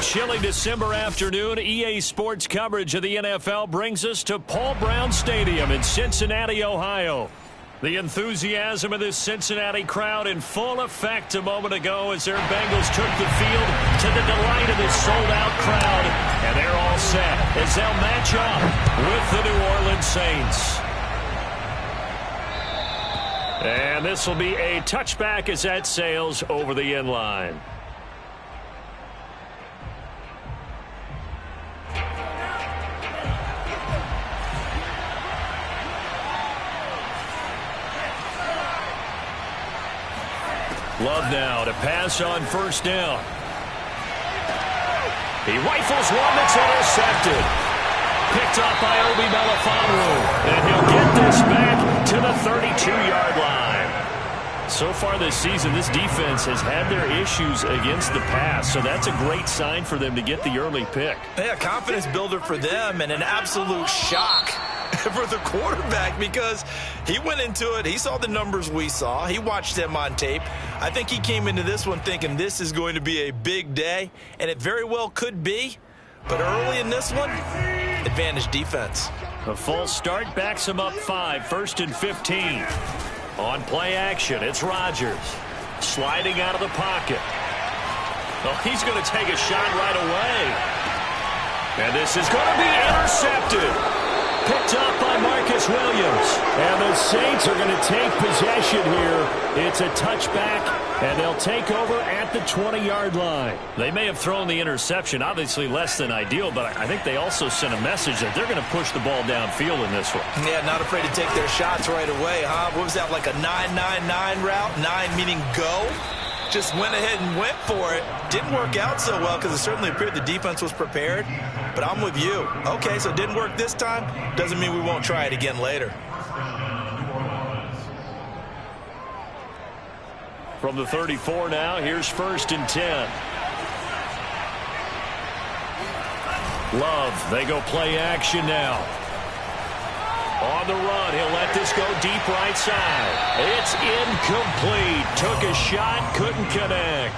chilly December afternoon, EA Sports coverage of the NFL brings us to Paul Brown Stadium in Cincinnati, Ohio. The enthusiasm of this Cincinnati crowd in full effect a moment ago as their Bengals took the field to the delight of this sold-out crowd. And they're all set as they'll match up with the New Orleans Saints. And this will be a touchback as that sails over the end line. Love now to pass on first down. He rifles one that's intercepted. Picked up by Obi Melifonwu. And he'll get this back to the 32-yard line. So far this season, this defense has had their issues against the pass, so that's a great sign for them to get the early pick. Yeah, confidence builder for them and an absolute shock for the quarterback because he went into it. He saw the numbers we saw. He watched them on tape. I think he came into this one thinking this is going to be a big day, and it very well could be. But early in this one, advantage defense. A false start backs him up 5, 1st and 15. On play action, it's Rodgers. Sliding out of the pocket. Oh, he's going to take a shot right away. And this is going to be intercepted. Picked up by Marcus Williams. And the Saints are going to take possession here. It's a touchback, and they'll take over at the 20-yard line. They may have thrown the interception, obviously less than ideal, but I think they also sent a message that they're going to push the ball downfield in this one. Yeah, not afraid to take their shots right away, huh? What was that, like a 9-9-9 route? 9 meaning go? Just went ahead and went for it. Didn't work out so well because it certainly appeared the defense was prepared. But I'm with you. Okay, so it didn't work this time. Doesn't mean we won't try it again later. From the 34 now, here's 1st and 10. Love, they go play action now. On the run, he'll let this go deep right side. It's incomplete. Took a shot, couldn't connect.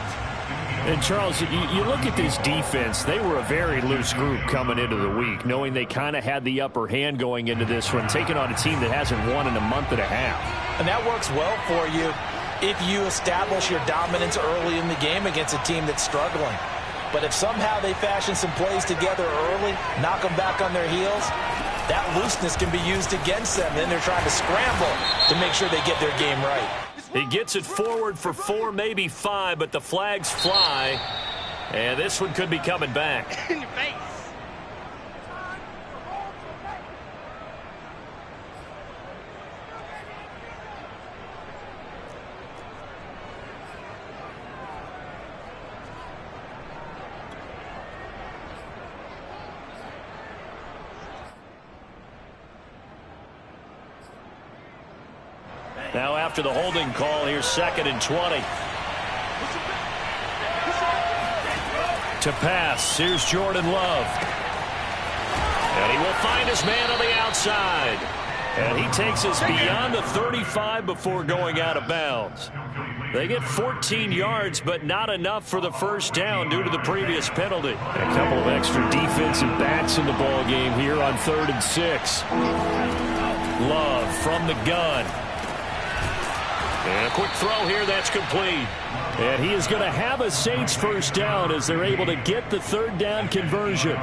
And, Charles, you look at this defense, they were a very loose group coming into the week, knowing they kind of had the upper hand going into this one, taking on a team that hasn't won in a month and a half. And that works well for you if you establish your dominance early in the game against a team that's struggling. But if somehow they fashion some plays together early, knock them back on their heels, that looseness can be used against them. Then they're trying to scramble to make sure they get their game right. He gets it forward for 4, maybe 5, but the flags fly. And this one could be coming back. In your face. Now after the holding call, here's 2nd and 20. To pass, here's Jordan Love. And he will find his man on the outside. And he takes us beyond the 35 before going out of bounds. They get 14 yards, but not enough for the first down due to the previous penalty. A couple of extra defensive backs in the ball game here on 3rd and 6. Love from the gun. And a quick throw here, that's complete. And he is going to have a Saints first down as they're able to get the 3rd down conversion.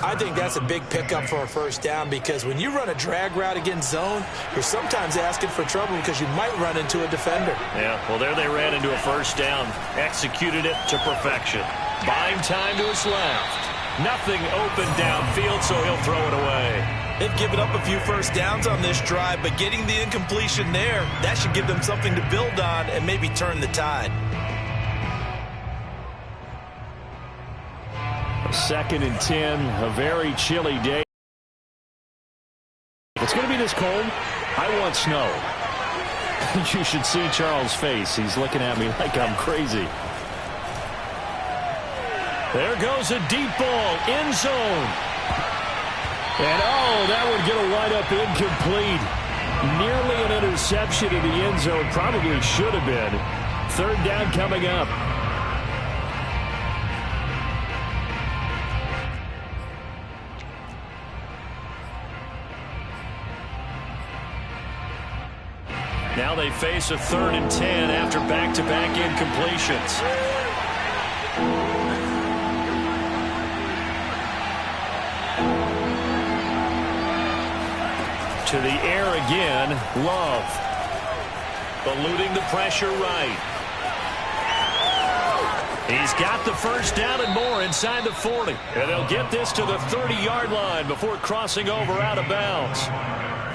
I think that's a big pickup for a first down because when you run a drag route against zone, you're sometimes asking for trouble because you might run into a defender. Yeah, well, there they ran into a first down. Executed it to perfection. Buying time to his left. Nothing open downfield, so he'll throw it away. They've given up a few first downs on this drive, but getting the incompletion there, that should give them something to build on and maybe turn the tide. 2nd and 10, a very chilly day. It's going to be this cold. I want snow. You should see Charles' face. He's looking at me like I'm crazy. There goes a deep ball, end zone. And, oh, that would get a wide-up incomplete. Nearly an interception in the end zone. Probably should have been. 3rd down coming up. Now they face a 3rd and 10 after back-to-back incompletions. To the air again, Love. Eluding the pressure right. He's got the first down and more inside the 40. And they'll get this to the 30-yard line before crossing over out of bounds.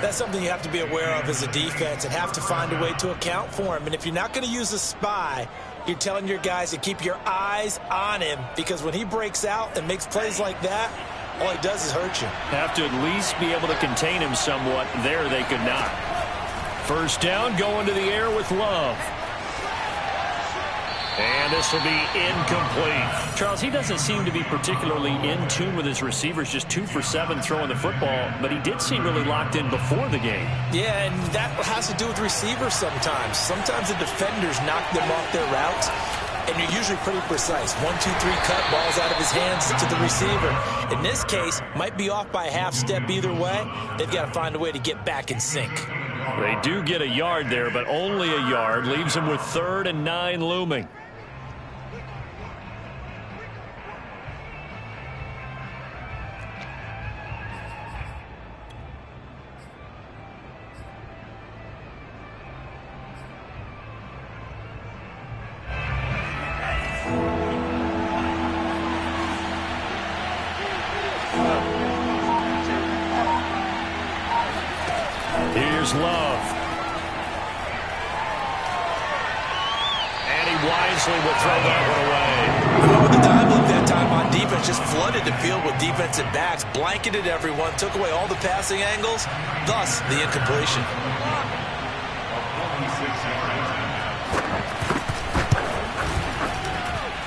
That's something you have to be aware of as a defense and have to find a way to account for him. And if you're not going to use a spy, you're telling your guys to keep your eyes on him, because when he breaks out and makes plays like that, all he does is hurt you. Have to at least be able to contain him somewhat. There they could not. First down, going to the air with Love. And this will be incomplete. Charles, he doesn't seem to be particularly in tune with his receivers, just 2 for 7 throwing the football, but he did seem really locked in before the game. Yeah, and that has to do with receivers sometimes. Sometimes the defenders knock them off their routes, and you're usually pretty precise. 1, 2, 3 cut, balls out of his hands to the receiver. In this case, might be off by a half step either way. They've got to find a way to get back in sync. They do get a yard there, but only a yard. Leaves them with 3rd and 9 looming. Here's Love. And he wisely will throw that one away. With the time loop that time on defense, just flooded the field with defensive backs, blanketed everyone, took away all the passing angles, thus the incompletion.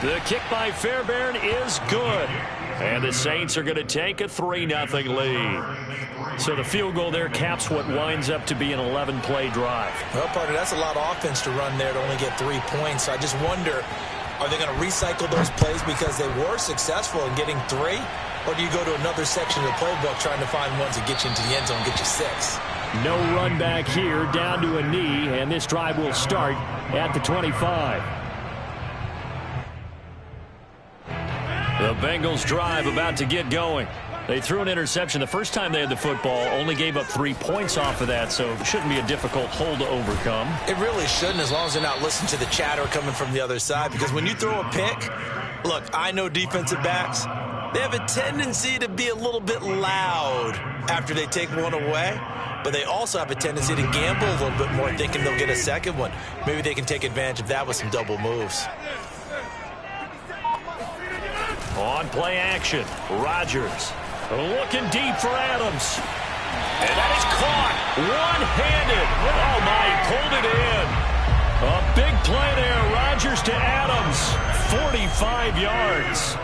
The kick by Fairbairn is good. And the Saints are going to take a 3-0 lead. So the field goal there caps what winds up to be an 11-play drive. Well, partner, that's a lot of offense to run there to only get 3 points. So I just wonder, are they going to recycle those plays because they were successful in getting 3? Or do you go to another section of the playbook trying to find ones that get you into the end zone and get you 6? No run back here, down to a knee, and this drive will start at the 25. The Bengals drive about to get going. They threw an interception the first time they had the football, only gave up 3 points off of that, so it shouldn't be a difficult hole to overcome. It really shouldn't, as long as they're not listening to the chatter coming from the other side, because when you throw a pick, look, I know defensive backs, they have a tendency to be a little bit loud after they take one away, but they also have a tendency to gamble a little bit more, thinking they'll get a second one. Maybe they can take advantage of that with some double moves. On play action, Rodgers looking deep for Adams. And that is caught one-handed. Oh, my, he pulled it in. A big play there, Rodgers to Adams, 45 yards.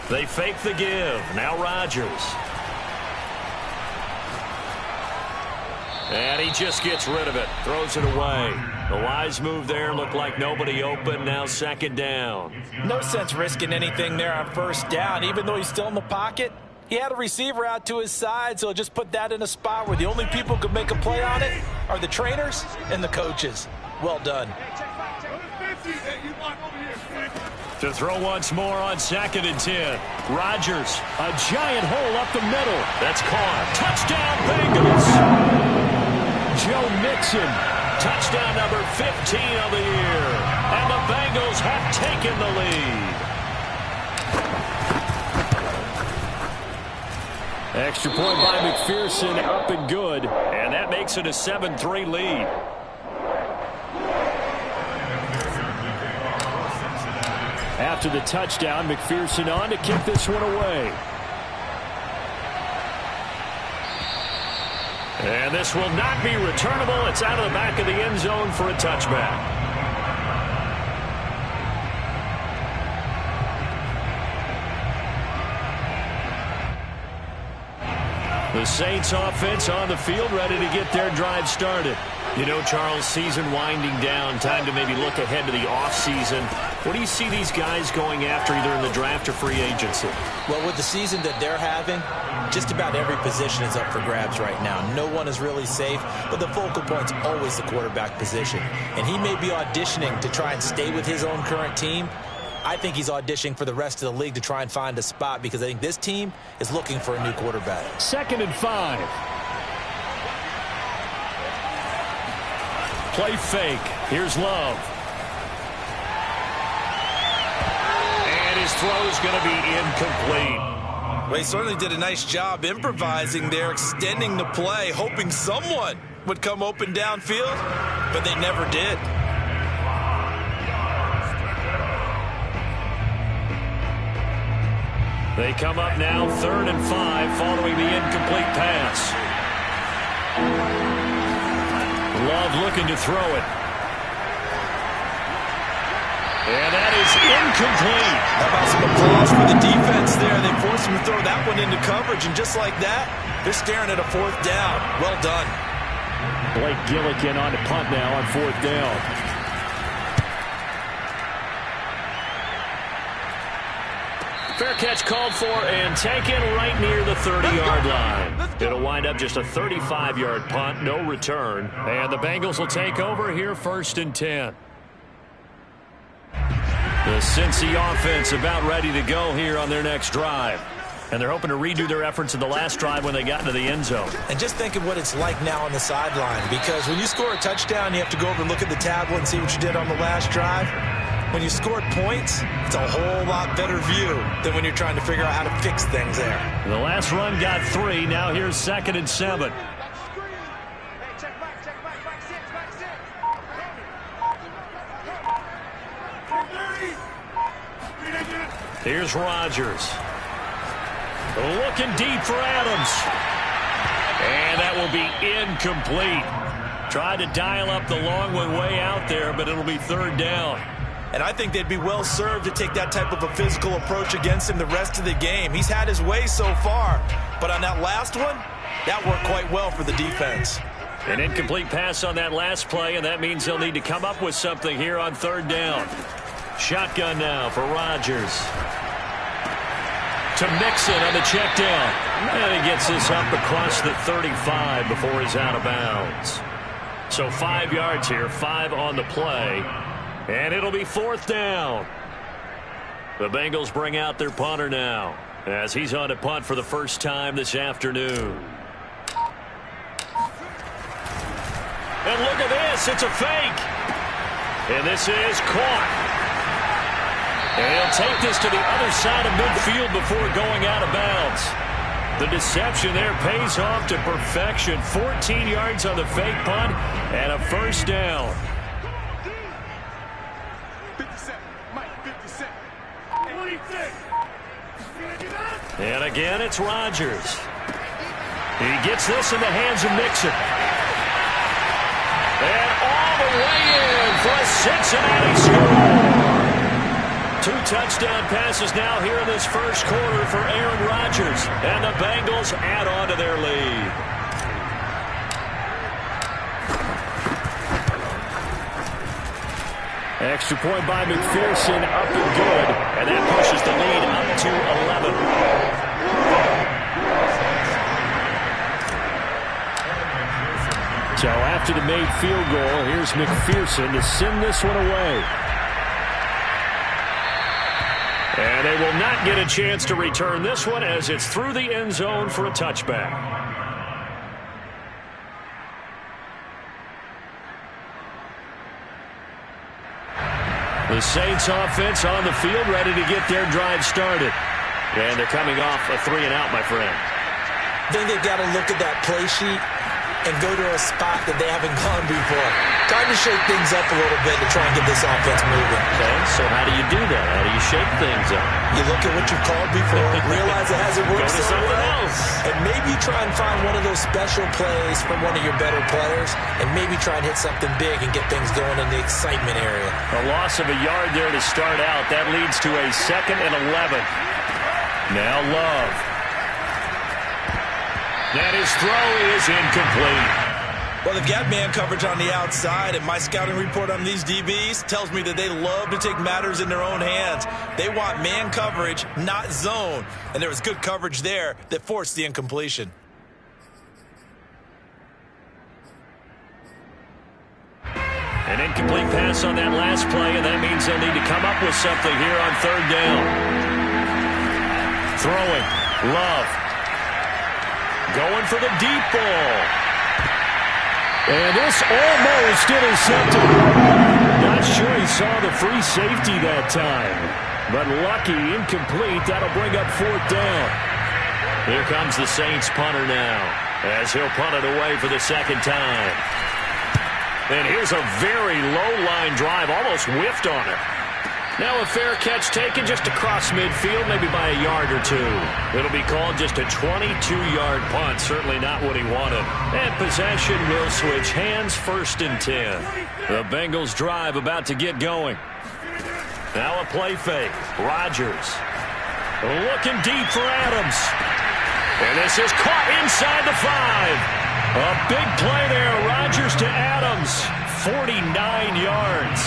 They fake the give. Now Rodgers. And he just gets rid of it. Throws it away. The wise move there. Looked like nobody open. Now 2nd down. No sense risking anything there on 1st down. Even though he's still in the pocket, he had a receiver out to his side, so just put that in a spot where the only people who could make a play on it are the trainers and the coaches. Well done. To throw once more on 2nd and 10. Rodgers, a giant hole up the middle. That's caught. Touchdown, Bengals. Joe Mixon, touchdown number 15 of the year. And the Bengals have taken the lead. Extra point by McPherson, up and good. And that makes it a 7-3 lead. After the touchdown, McPherson on to kick this one away. And this will not be returnable. It's out of the back of the end zone for a touchback. The Saints offense on the field, ready to get their drive started. You know, Charles, season winding down, time to maybe look ahead to the offseason. What do you see these guys going after either in the draft or free agency? Well, with the season that they're having, just about every position is up for grabs right now. No one is really safe, but the focal point's always the quarterback position. And he may be auditioning to try and stay with his own current team. I think he's auditioning for the rest of the league to try and find a spot because I think this team is looking for a new quarterback. 2nd and 5. Play fake. Here's Love. And his throw's going to be incomplete. Well, he certainly did a nice job improvising there, extending the play, hoping someone would come open downfield, but they never did. They come up now 3rd and 5 following the incomplete pass. Love looking to throw it. And that is incomplete. How about some applause for the defense there? They forced him to throw that one into coverage, and just like that, they're staring at a 4th down. Well done. Blake Gillikin on the punt now on 4th down. Fair catch called for and taken right near the 30-yard line. It'll wind up just a 35-yard punt, no return. And the Bengals will take over here 1st and 10. The Cincy offense about ready to go here on their next drive. And they're hoping to redo their efforts in the last drive when they got into the end zone. And just think of what it's like now on the sideline, because when you score a touchdown, you have to go over and look at the tablet and see what you did on the last drive. When you scored points, it's a whole lot better view than when you're trying to figure out how to fix things there. The last run got 3. Now here's 2nd and 7. Here's Rodgers. Looking deep for Adams. And that will be incomplete. Tried to dial up the long one way out there, but it'll be 3rd down. And I think they'd be well served to take that type of a physical approach against him the rest of the game. He's had his way so far, but on that last one, that worked quite well for the defense. An incomplete pass on that last play, and that means they'll need to come up with something here on 3rd down. Shotgun now for Rodgers. To Mixon on the check down. And he gets this up across the 35 before he's out of bounds. So 5 yards here, 5 on the play. And it'll be 4th down. The Bengals bring out their punter now as he's on to punt for the first time this afternoon. And look at this. It's a fake. And this is caught. And he'll take this to the other side of midfield before going out of bounds. The deception there pays off to perfection. 14 yards on the fake punt and a 1st down. And again, it's Rodgers. He gets this in the hands of Mixon. And all the way in for a Cincinnati score. 2 touchdown passes now here in this first quarter for Aaron Rodgers. And the Bengals add on to their lead. Extra point by McPherson, up and good. And that pushes the lead up to 11. So after the made field goal, here's McPherson to send this one away. And they will not get a chance to return this one as it's through the end zone for a touchback. The Saints offense on the field ready to get their drive started. And they're coming off a 3-and-out, my friend. I think they've got to look at that play sheet and go to a spot that they haven't gone before. Time to shake things up a little bit to try and get this offense moving. Okay, so how do you do that? How do you shake things up? You look at what you've called before, realize it hasn't worked Go to so something well, else. and maybe try and find one of those special plays from one of your better players, and maybe try and hit something big and get things going in the excitement area. A loss of a yard there to start out. That leads to a 2nd and 11. Now Love. Now his throw is incomplete. Well, they've got man coverage on the outside, and my scouting report on these DBs tells me that they love to take matters in their own hands. They want man coverage, not zone. And there was good coverage there that forced the incompletion. An incomplete pass on that last play, and that means they'll need to come up with something here on third down. Throwing. Love. Going for the deep ball. And this almost intercepted. Not sure he saw the free safety that time. But lucky, incomplete. That'll bring up fourth down. Here comes the Saints punter now, as he'll punt it away for the second time. And here's a very low-line drive, almost whiffed on it. Now a fair catch taken just across midfield, maybe by a yard or two. It'll be called just a 22-yard punt, certainly not what he wanted. And possession will switch hands, 1st and 10. The Bengals drive about to get going. Now a play fake. Rodgers looking deep for Adams. And this is caught inside the 5. A big play there. Rodgers to Adams. 49 yards.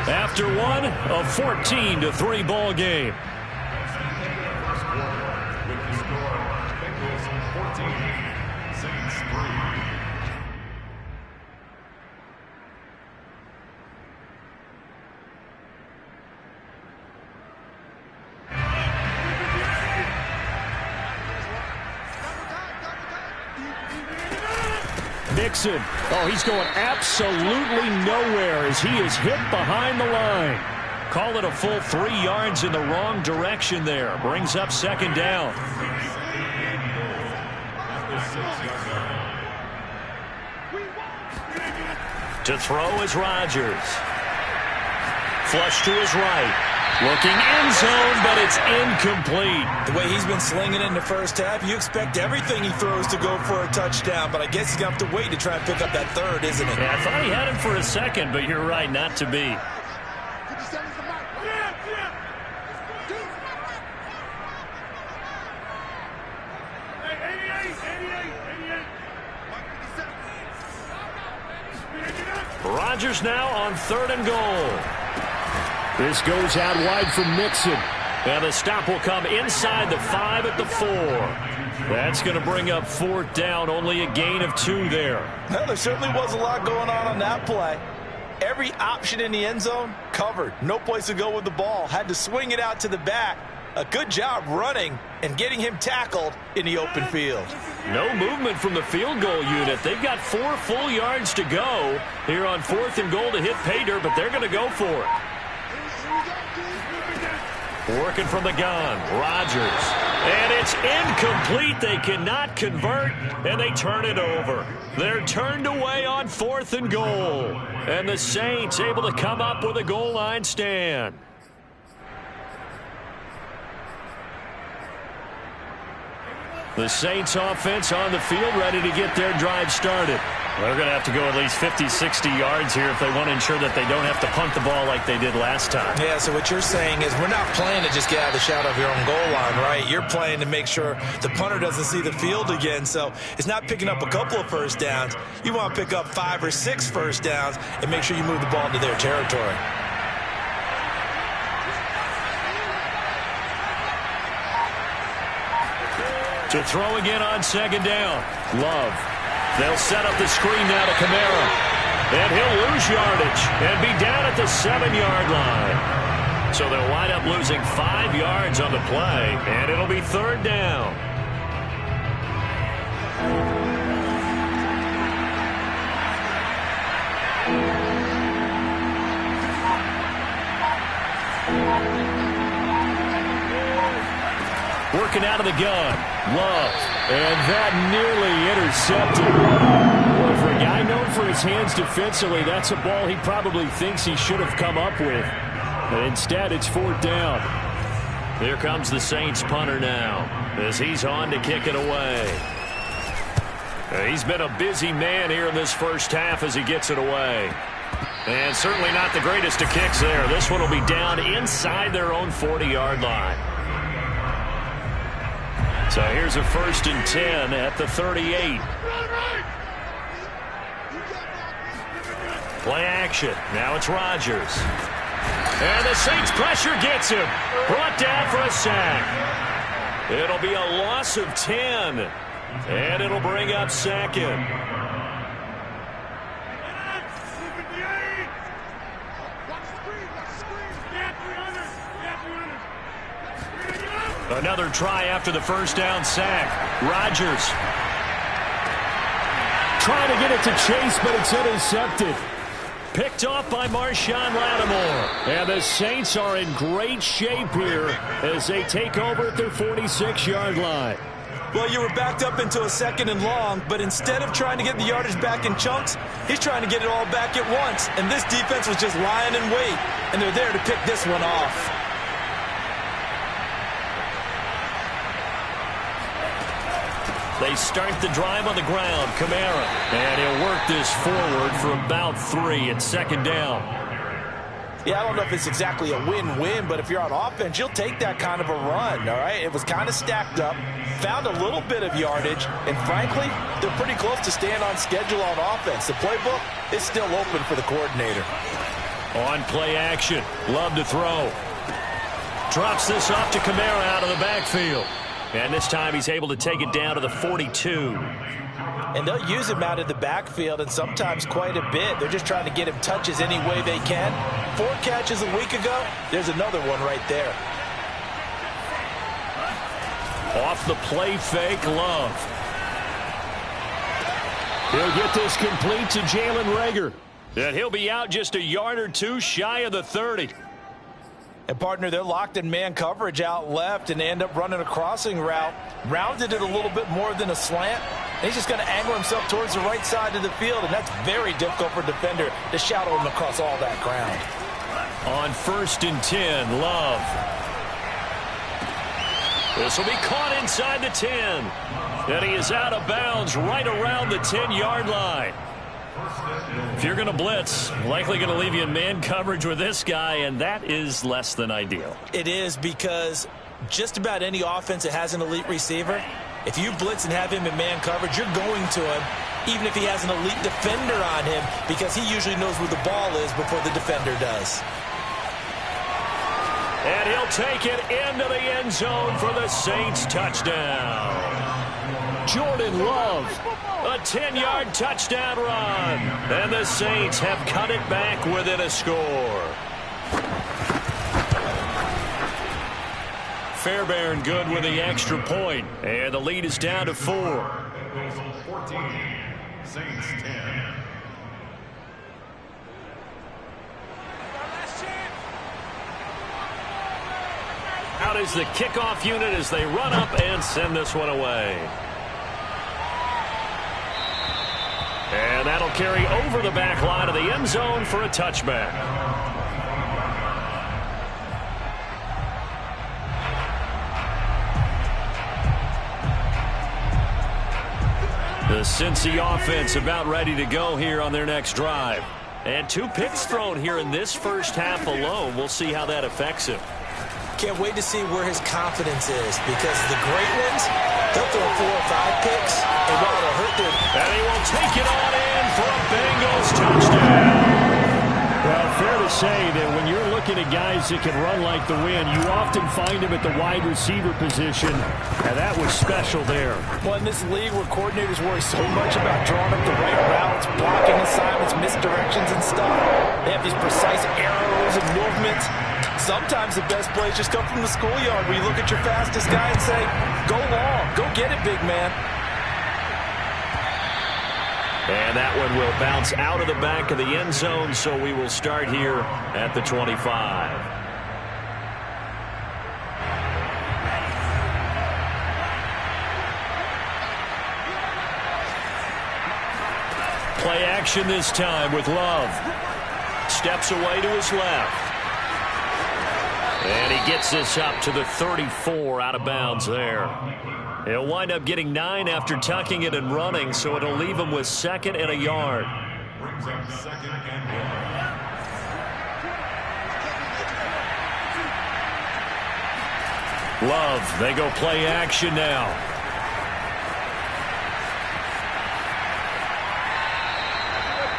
After one, a 14-3 ball game. Nixon. Oh, he's going absolutely nowhere as he is hit behind the line. Call it a full 3 yards in the wrong direction there. Brings up second down. To throw is Rodgers. Flush to his right. Looking end zone, but it's incomplete. The way he's been slinging in the first half, you expect everything he throws to go for a touchdown, but I guess he's going to have to wait to try and pick up that third, isn't it? Yeah, I thought he had him for a second, but you're right, not to be. Rodgers now on 3rd and goal. This goes out wide from Mixon. And the stop will come inside the 5 at the 4. That's going to bring up fourth down. Only a gain of 2 there. Well, there certainly was a lot going on that play. Every option in the end zone covered. No place to go with the ball. Had to swing it out to the back. A good job running and getting him tackled in the open field. No movement from the field goal unit. They've got 4 full yards to go here on 4th and goal to hit pay dirt, but they're going to go for it. Working from the gun, Rodgers. And it's incomplete. They cannot convert, and they turn it over. They're turned away on 4th and goal. And the Saints able to come up with a goal line stand. The Saints offense on the field ready to get their drive started. They're going to have to go at least 50, 60 yards here if they want to ensure that they don't have to punt the ball like they did last time. Yeah, so what you're saying is we're not playing to just get out of the shadow of your own goal line, right? You're playing to make sure the punter doesn't see the field again. So it's not picking up a couple of first downs. You want to pick up 5 or 6 first downs and make sure you move the ball into their territory. To throw again on second down. Love. They'll set up the screen now to Kamara. And he'll lose yardage and be down at the 7-yard line. So they'll wind up losing 5 yards on the play, and it'll be third down. Working out of the gun. Love. And that nearly intercepted. Well, for a guy known for his hands defensively, that's a ball he probably thinks he should have come up with. But instead, it's fourth down. Here comes the Saints punter now as he's on to kick it away. He's been a busy man here in this first half as he gets it away. And certainly not the greatest of kicks there. This one will be down inside their own 40-yard line. So here's a 1st and 10 at the 38. Play action. Now it's Rodgers. And the Saints pressure gets him. Brought down for a sack. It'll be a loss of 10. And it'll bring up 2nd. Another try after the 1st down sack. Rodgers trying to get it to Chase, but it's intercepted. Picked off by Marshawn Lattimore. And the Saints are in great shape here as they take over at their 46-yard line. Well, you were backed up into a 2nd and long, but instead of trying to get the yardage back in chunks, he's trying to get it all back at once. And this defense was just lying in wait, and they're there to pick this one off. They start the drive on the ground. Kamara. And he'll work this forward for about 3 at 2nd down. Yeah, I don't know if it's exactly a win-win, but if you're on offense, you'll take that kind of a run, all right? It was kind of stacked up, found a little bit of yardage, and frankly, they're pretty close to staying on schedule on offense. The playbook is still open for the coordinator. On play action. Love to throw. Drops this off to Kamara out of the backfield. And this time he's able to take it down to the 42. And they'll use him out of the backfield, and sometimes quite a bit. They're just trying to get him touches any way they can. 4 catches a week ago. There's another one right there. Off the play fake, Love. He'll get this complete to Jalen Reagor. And he'll be out just a yard or 2 shy of the 30. And, partner, they're locked in man coverage out left, and they end up running a crossing route. Rounded it a little bit more than a slant. And he's just going to angle himself towards the right side of the field, and that's very difficult for a defender to shadow him across all that ground. On 1st and 10, Love. This will be caught inside the 10. And he is out of bounds right around the 10-yard line. If you're going to blitz, likely going to leave you in man coverage with this guy, and that is less than ideal. It is, because just about any offense that has an elite receiver, if you blitz and have him in man coverage, you're going to him, even if he has an elite defender on him, because he usually knows where the ball is before the defender does. And he'll take it into the end zone for the Saints touchdown. Jordan Love, a 10-yard touchdown run. And the Saints have cut it back within a score. Fairbairn good with the extra point. And the lead is down to 4. 14, Saints 10. Out is the kickoff unit as they run up and send this one away. And that'll carry over the back line of the end zone for a touchback. The Cincy offense about ready to go here on their next drive. And 2 picks thrown here in this first half alone. We'll see how that affects him. Can't wait to see where his confidence is, because the great ones, they'll throw 4 or 5 picks, and while it'll hurt them. And he will take it on in for a Bengals touchdown. Well, fair to say that when you're looking at guys that can run like the wind, you often find them at the wide receiver position, and that was special there. Well, in this league where coordinators worry so much about drawing up the right routes, blocking assignments, misdirections and stuff, they have these precise arrows and movements. Sometimes the best plays just come from the schoolyard, where you look at your fastest guy and say, go long, go get it, big man. And that one will bounce out of the back of the end zone, so we will start here at the 25. Play action this time with Love. Steps away to his left. And he gets this up to the 34, out of bounds there. He'll wind up getting 9 after tucking it and running, so it'll leave him with 2nd and a yard. Brings up 2nd and 1. Love, they go play action now.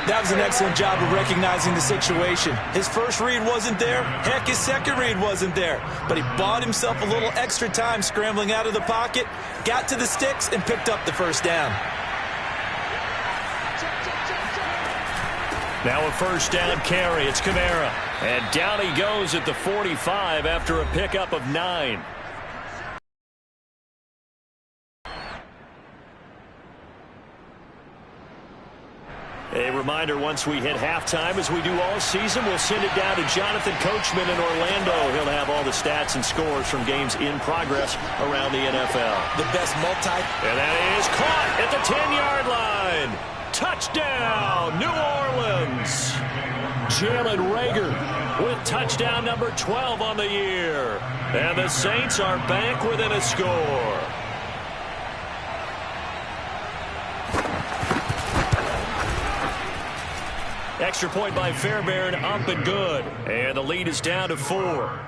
That was an excellent job of recognizing the situation. His first read wasn't there. Heck, his second read wasn't there. But he bought himself a little extra time scrambling out of the pocket, got to the sticks, and picked up the first down. Now a first down carry. It's Kamara. And down he goes at the 45 after a pickup of 9. A reminder, once we hit halftime, as we do all season, we'll send it down to Jonathan Coachman in Orlando. He'll have all the stats and scores from games in progress around the NFL. The best And that is caught at the 10-yard line. Touchdown, New Orleans. Jalen Reagor with touchdown number 12 on the year. And the Saints are back within a score. Extra point by Fairbairn, up and good. And the lead is down to 4.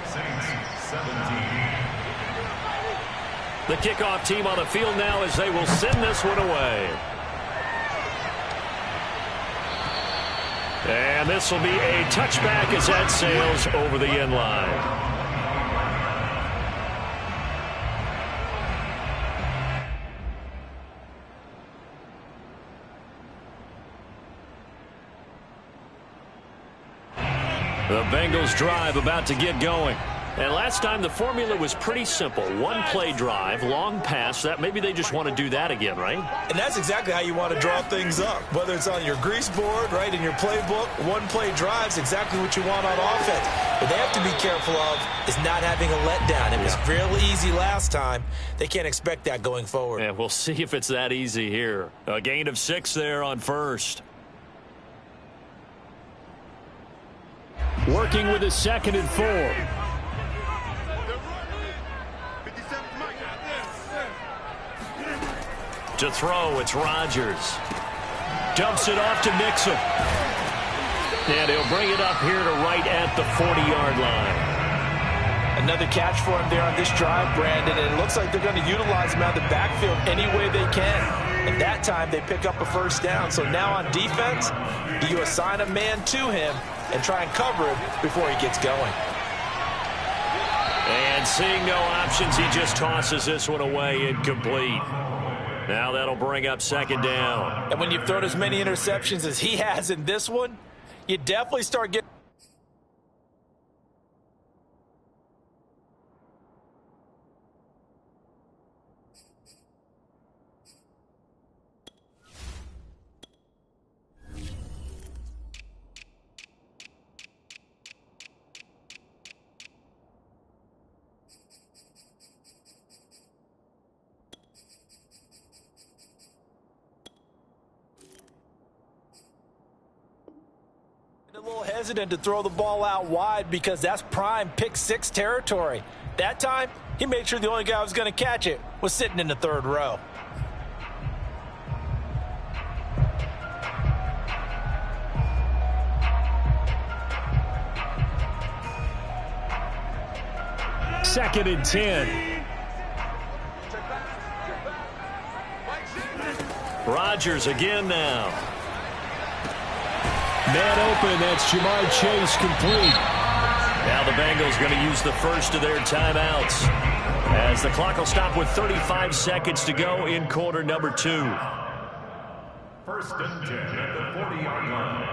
Saints 17. The kickoff team on the field now as they will send this one away. And this will be a touchback as that sails over the end line. The Bengals drive about to get going. And last time the formula was pretty simple. One play drive, long pass. That maybe they just want to do that again, right? And that's exactly how you want to draw things up. Whether it's on your grease board, right, in your playbook, one play drive's exactly what you want on offense. What they have to be careful of is not having a letdown. It was fairly easy last time. They can't expect that going forward. And we'll see if it's that easy here. A gain of 6 there on first. Working with a 2nd and 4. To throw, it's Rodgers. Dumps it off to Mixon. And he'll bring it up here to right at the 40-yard line. Another catch for him there on this drive, Brandon, and it looks like they're going to utilize him out of the backfield any way they can. And that time they pick up a first down. So now on defense, do you assign a man to him and try and cover him before he gets going? And seeing no options, he just tosses this one away, incomplete. Now that'll bring up 2nd down. And when you've thrown as many interceptions as he has in this one, you definitely start getting... a little hesitant to throw the ball out wide because that's prime pick 6 territory. That time, he made sure the only guy who was going to catch it was sitting in the 3rd row. Second and 10. Rodgers again now. Man open, that's Jamar Chase, complete. Now the Bengals going to use the first of their timeouts as the clock will stop with 35 seconds to go in quarter number 2. 1st and 10 at the 40-yard line.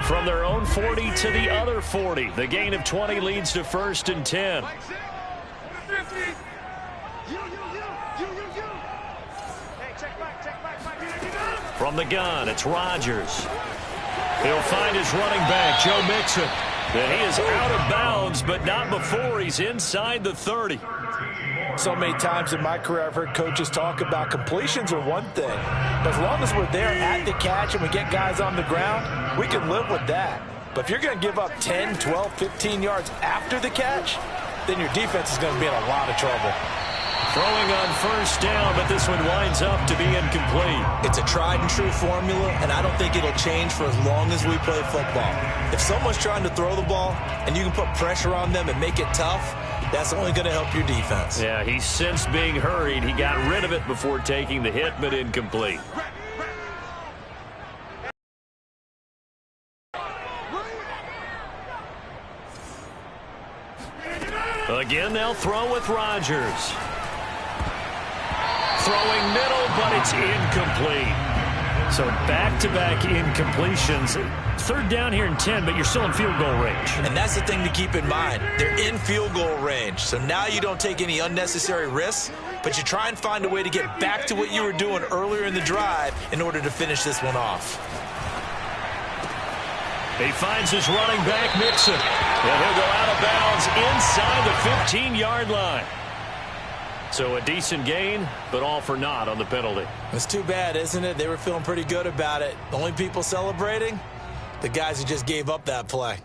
From their own 40 to the other 40. The gain of 20 leads to 1st and 10. From the gun, it's Rodgers. He'll find his running back, Joe Mixon. And he is out of bounds, but not before he's inside the 30. So many times in my career I've heard coaches talk about completions are one thing. But as long as we're there at the catch and we get guys on the ground, we can live with that. But if you're going to give up 10, 12, 15 yards after the catch, then your defense is going to be in a lot of trouble. Throwing on first down, but this one winds up to be incomplete. It's a tried and true formula, and I don't think it'll change for as long as we play football. If someone's trying to throw the ball and you can put pressure on them and make it tough, that's only going to help your defense. Yeah, he sensed being hurried. He got rid of it before taking the hit, but incomplete. Again, they'll throw with Rodgers. Throwing middle, but it's incomplete. So back-to-back incompletions. Third down here and 10, but you're still in field goal range. And that's the thing to keep in mind. They're in field goal range. So now you don't take any unnecessary risks, but you try and find a way to get back to what you were doing earlier in the drive in order to finish this one off. He finds his running back, Mixon. And he'll go out of bounds inside the 15-yard line. So a decent gain, but all for naught on the penalty. It's too bad, isn't it? They were feeling pretty good about it. The only people celebrating, the guys who just gave up that play.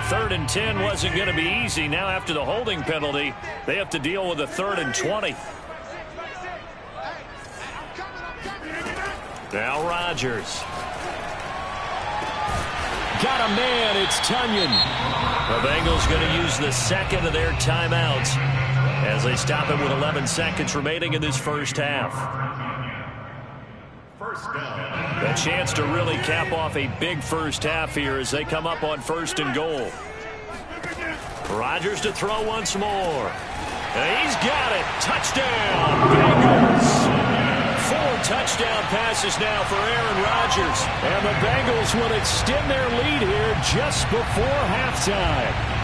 3rd and 10 wasn't going to be easy. Now after the holding penalty, they have to deal with a 3rd and 20. Now Rodgers. Got a man, it's Tunyon. The Bengals going to use the second of their timeouts as they stop it with 11 seconds remaining in this first half. First down. A chance to really cap off a big first half here as they come up on 1st and goal. Rodgers to throw once more. And he's got it. Touchdown, Bengals. 4 touchdown passes now for Aaron Rodgers. And the Bengals will extend their lead here just before halftime.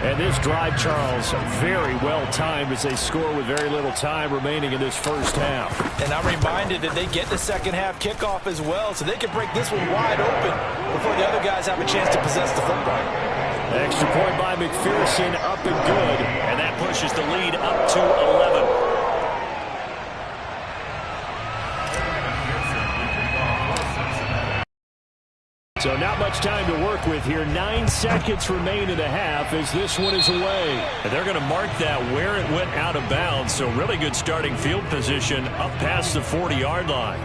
And this drive, Charles, very well timed as they score with very little time remaining in this first half. And I'm reminded that they get the second half kickoff as well, so they can break this one wide open before the other guys have a chance to possess the football. Extra point by McPherson, up and good. And that pushes the lead up to 11. So not much time to work with here. 9 seconds remain in the half as this one is away. And they're going to mark that where it went out of bounds. So really good starting field position up past the 40-yard line.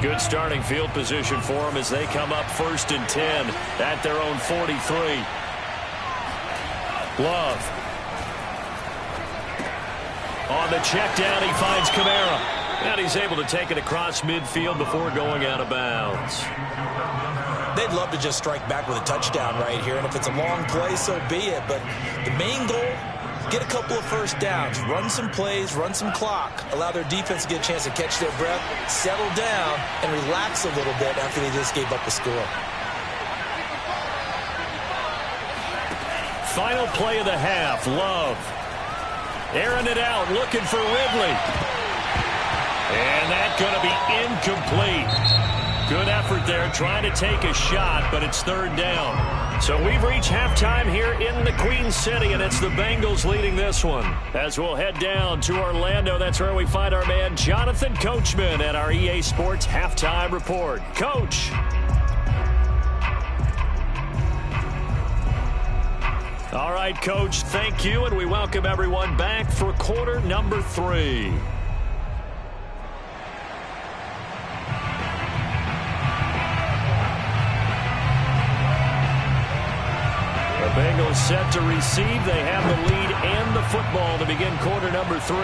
Good starting field position for them as they come up 1st and 10 at their own 43. Love. On the check down, he finds Kamara. And he's able to take it across midfield before going out of bounds. They'd love to just strike back with a touchdown right here, and if it's a long play, so be it. But the main goal, get a couple of first downs, run some plays, run some clock, allow their defense to get a chance to catch their breath, settle down, and relax a little bit after they just gave up a score. Final play of the half, Love. Airing it out, looking for Ridley. And that's going to be incomplete. Good effort there, trying to take a shot, but it's 3rd down. So we've reached halftime here in the Queen City, and it's the Bengals leading this one. As we'll head down to Orlando, that's where we find our man Jonathan Coachman at our EA Sports Halftime Report. Coach. All right, Coach, thank you, and we welcome everyone back for quarter number 3. The Bengals set to receive. They have the lead and the football to begin quarter number 3.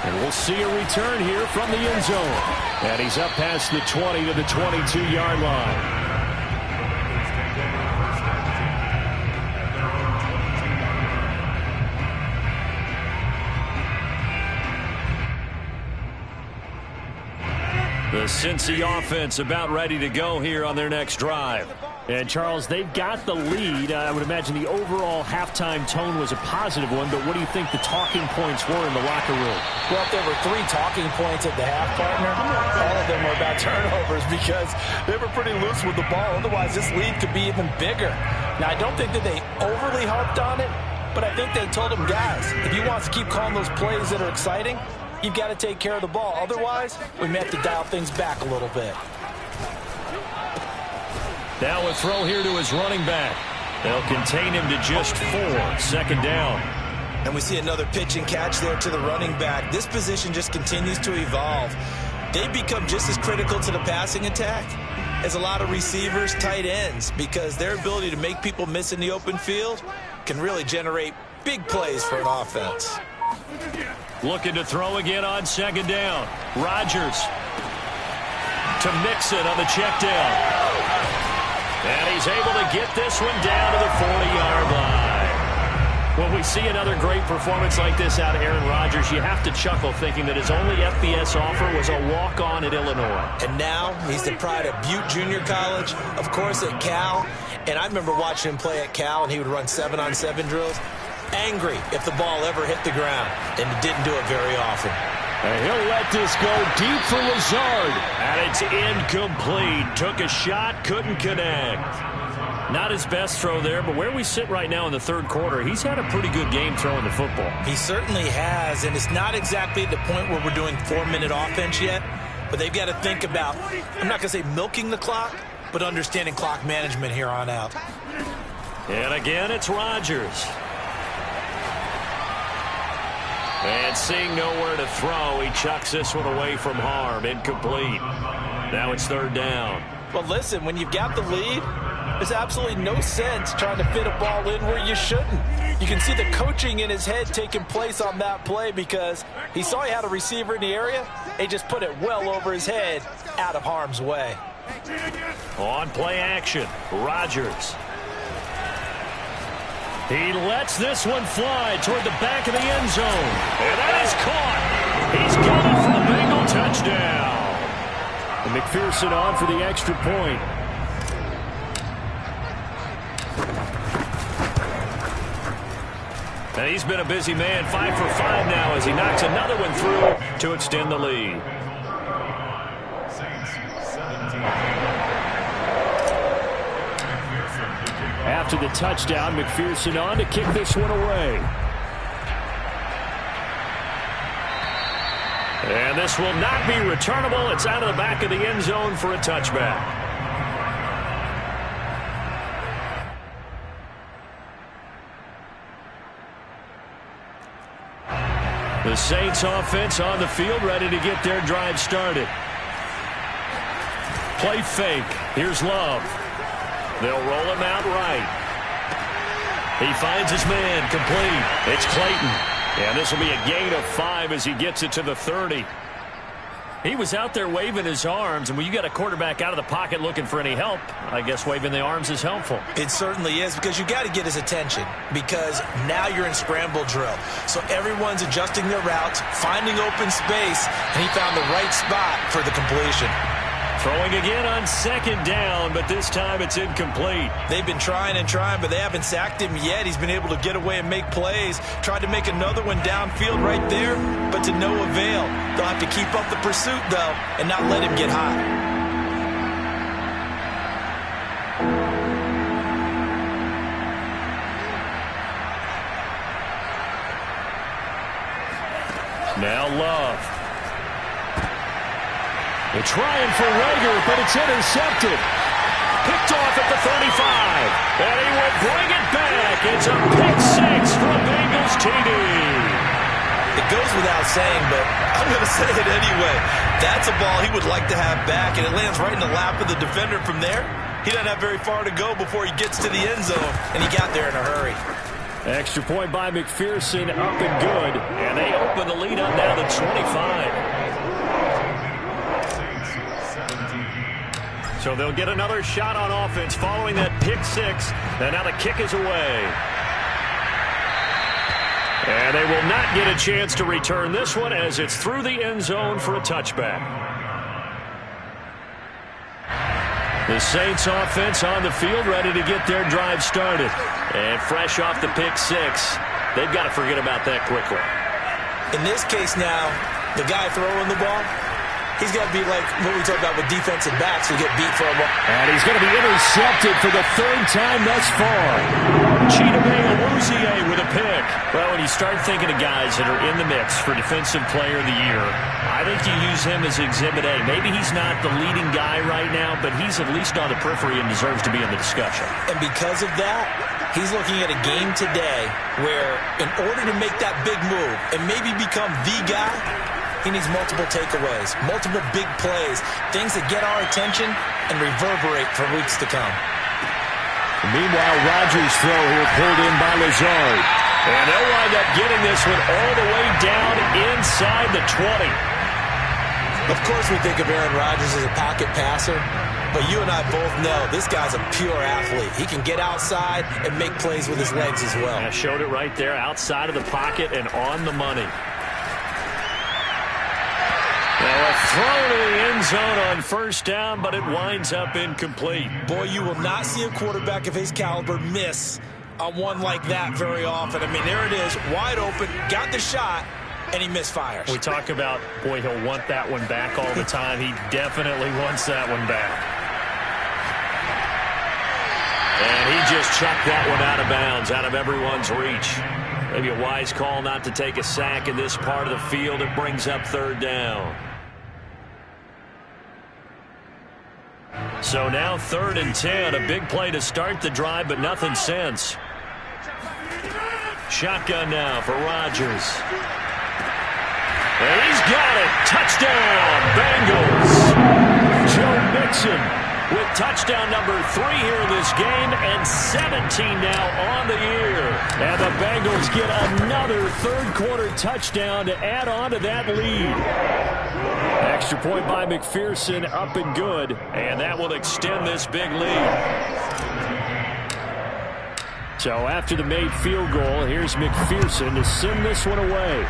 And we'll see a return here from the end zone. And he's up past the 20 to the 22-yard line. The Cincy offense about ready to go here on their next drive. And, Charles, they've got the lead. I would imagine the overall halftime tone was a positive one, but what do you think the talking points were in the locker room? Well, if there were 3 talking points at the half, partner, all of them were about turnovers because they were pretty loose with the ball. Otherwise, this lead could be even bigger. Now, I don't think that they overly harped on it, but I think they told them, guys, if you want to keep calling those plays that are exciting, you've got to take care of the ball. Otherwise, we may have to dial things back a little bit. Now a throw here to his running back. They'll contain him to just 4. 2nd down. And we see another pitch and catch there to the running back. This position just continues to evolve. They become just as critical to the passing attack as a lot of receivers, tight ends, because their ability to make people miss in the open field can really generate big plays for an offense. Looking to throw again on 2nd down. Rodgers to Mixon on the check down. And he's able to get this one down to the 40-yard line. When we see another great performance like this out of Aaron Rodgers, you have to chuckle thinking that his only FBS offer was a walk-on at Illinois. And now he's the pride of Butte Junior College, of course at Cal. And I remember watching him play at Cal, and he would run 7-on-7 drills. Angry if the ball ever hit the ground, and he didn't do it very often. And he'll let this go deep for Lazard. And it's incomplete. Took a shot, couldn't connect. Not his best throw there, but where we sit right now in the 3rd quarter, he's had a pretty good game throwing the football. He certainly has, and it's not exactly at the point where we're doing 4-minute offense yet, but they've got to think about, I'm not going to say milking the clock, but understanding clock management here on out. And again, it's Rodgers. And seeing nowhere to throw, he chucks this one away from harm. Incomplete. Now it's 3rd down. Well, listen, when you've got the lead, there's absolutely no sense trying to fit a ball in where you shouldn't. You can see the coaching in his head taking place on that play because he saw he had a receiver in the area. He just put it well over his head, out of harm's way. On play action, Rodgers. He lets this one fly toward the back of the end zone. And that is caught. He's got it for the Bengal touchdown. And McPherson on for the extra point. And he's been a busy man, 5 for 5 now as he knocks another one through to extend the lead. After the touchdown, McPherson on to kick this one away. And this will not be returnable. It's out of the back of the end zone for a touchback. The Saints offense on the field, ready to get their drive started. Play fake. Here's Love. They'll roll him out right. He finds his man, complete. It's Clayton. And this will be a gain of 5 as he gets it to the 30. He was out there waving his arms, and when you got a quarterback out of the pocket looking for any help, I guess waving the arms is helpful. It certainly is, because you got to get his attention, because now you're in scramble drill. So everyone's adjusting their routes, finding open space, and he found the right spot for the completion. Throwing again on 2nd down, but this time it's incomplete. They've been trying and trying, but they haven't sacked him yet. He's been able to get away and make plays. Tried to make another one downfield right there, but to no avail. They'll have to keep up the pursuit, though, and not let him get hot. Now Love. They're trying for Rager, but it's intercepted. Picked off at the 35. And he will bring it back. It's a pick 6 from Bengals TD. It goes without saying, but I'm going to say it anyway. That's a ball he would like to have back, and it lands right in the lap of the defender from there. He doesn't have very far to go before he gets to the end zone, and he got there in a hurry. Extra point by McPherson, up and good. And they open the lead up now to 25. So they'll get another shot on offense following that pick 6. And now the kick is away. And they will not get a chance to return this one as it's through the end zone for a touchback. The Saints offense on the field, ready to get their drive started. And fresh off the pick 6, they've got to forget about that quickly. In this case now, the guy throwing the ball, He's got to be like what we talk about with defensive backs who get beat for a while. And he's going to be intercepted for the third time thus far. Chidobe Awuzie with a pick. Well, when you start thinking of guys that are in the mix for Defensive Player of the Year, I think you use him as Exhibit A. Maybe he's not the leading guy right now, but he's at least on the periphery and deserves to be in the discussion. And because of that, he's looking at a game today where in order to make that big move and maybe become the guy, he needs multiple takeaways, multiple big plays, things that get our attention and reverberate for weeks to come. Meanwhile, Rodgers' throw here pulled in by Lazard. And they'll wind up getting this one all the way down inside the 20. Of course we think of Aaron Rodgers as a pocket passer, but you and I both know this guy's a pure athlete. He can get outside and make plays with his legs as well. I showed it right there, outside of the pocket and on the money. Now a throw to the end zone on first down, but it winds up incomplete. Boy, you will not see a quarterback of his caliber miss on one like that very often. I mean, there it is, wide open, got the shot, and he misfires. We talk about, boy, he'll want that one back all the time. He definitely wants that one back. And he just chucked that one out of bounds, out of everyone's reach. Maybe a wise call not to take a sack in this part of the field. It brings up third down. So now 3rd and 10. A big play to start the drive, but nothing since. Shotgun now for Rodgers. And he's got it. Touchdown, Bengals. Joe Mixon with touchdown number 3 here in this game, and 17 now on the year. And the Bengals get another third-quarter touchdown to add on to that lead. Extra point by McPherson, up and good, and that will extend this big lead. So after the made field goal, here's McPherson to send this one away.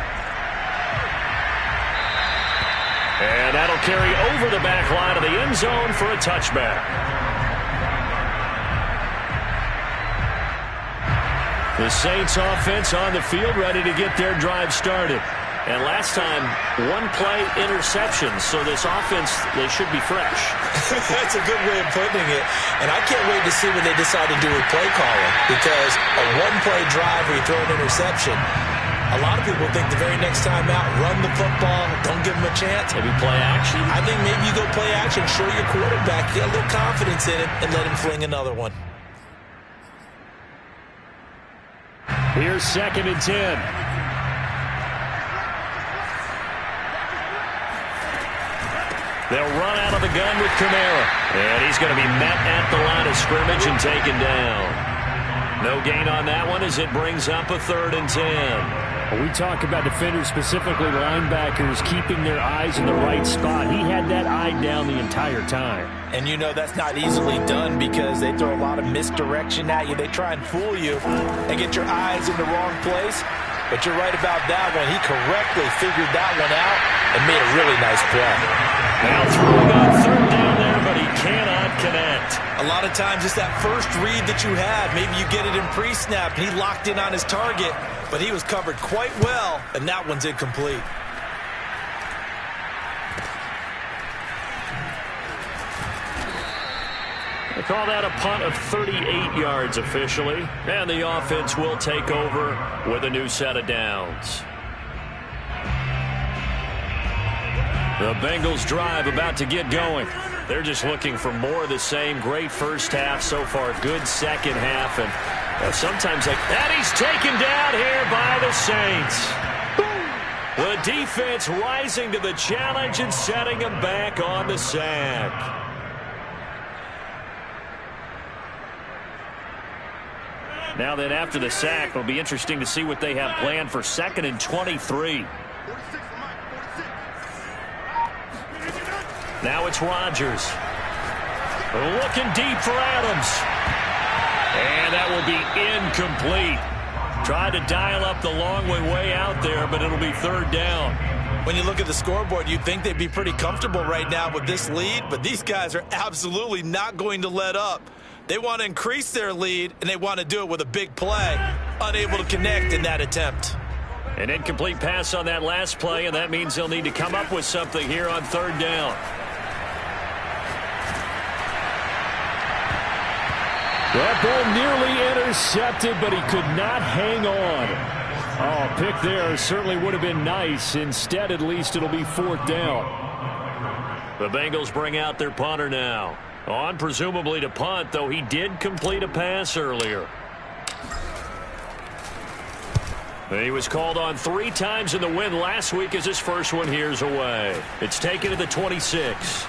And that'll carry over the back line of the end zone for a touchback. The Saints offense on the field, ready to get their drive started. And last time, one play interception, so this offense, they should be fresh. That's a good way of putting it. And I can't wait to see what they decide to do with play calling, because a one-play drive where you throw an interception, a lot of people think the very next time out, run the football, don't give them a chance. Maybe play action? I think maybe you go play action, show your quarterback, get a little confidence in it, and let him fling another one. Here's 2nd and 10. They'll run out of the gun with Kamara. And he's going to be met at the line of scrimmage and taken down. No gain on that one as it brings up a 3rd and 10. We talk about defenders, specifically linebackers, keeping their eyes in the right spot. He had that eye down the entire time. And you know that's not easily done because they throw a lot of misdirection at you. They try and fool you and get your eyes in the wrong place. But you're right about that one. He correctly figured that one out and made a really nice play. Now throwing on 3rd down there, but he cannot connect. A lot of times it's that first read that you have. Maybe you get it in pre-snap, and he locked in on his target, but he was covered quite well, and that one's incomplete. They call that a punt of 38 yards officially, and the offense will take over with a new set of downs. The Bengals drive about to get going. They're just looking for more of the same. Great first half so far, good second half, and sometimes like that, he's taken down here by the Saints. The defense rising to the challenge and setting him back on the sack. Now then, after the sack, it'll be interesting to see what they have planned for 2nd and 23. Now it's Rodgers. Looking deep for Adams. And that will be incomplete. Tried to dial up the long way out there, but it'll be 3rd down. When you look at the scoreboard, you'd think they'd be pretty comfortable right now with this lead, but these guys are absolutely not going to let up. They want to increase their lead, and they want to do it with a big play. Unable to connect in that attempt. An incomplete pass on that last play, and that means they'll need to come up with something here on third down. That ball nearly intercepted, but he could not hang on. Oh, pick there certainly would have been nice. Instead, at least it'll be fourth down. The Bengals bring out their punter now. On presumably to punt, though he did complete a pass earlier. He was called on 3 times in the win last week as his first one here's away. It's taken to the 26.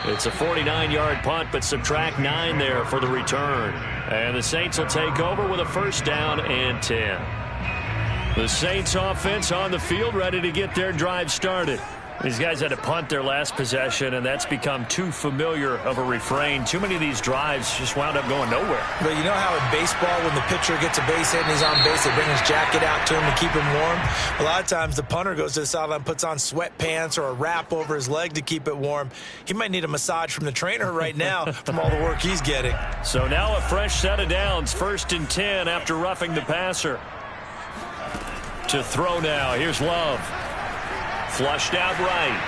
It's a 49-yard punt, but subtract 9 there for the return. And the Saints will take over with a first down and 10. The Saints offense on the field, ready to get their drive started. These guys had to punt their last possession, and that's become too familiar of a refrain. Too many of these drives just wound up going nowhere. But you know how in baseball, when the pitcher gets a base hit and he's on base, they bring his jacket out to him to keep him warm? A lot of times the punter goes to the sideline, puts on sweatpants or a wrap over his leg to keep it warm. He might need a massage from the trainer right now from all the work he's getting. So now a fresh set of downs, 1st and 10 after roughing the passer. To throw now, here's Love. Flushed out right.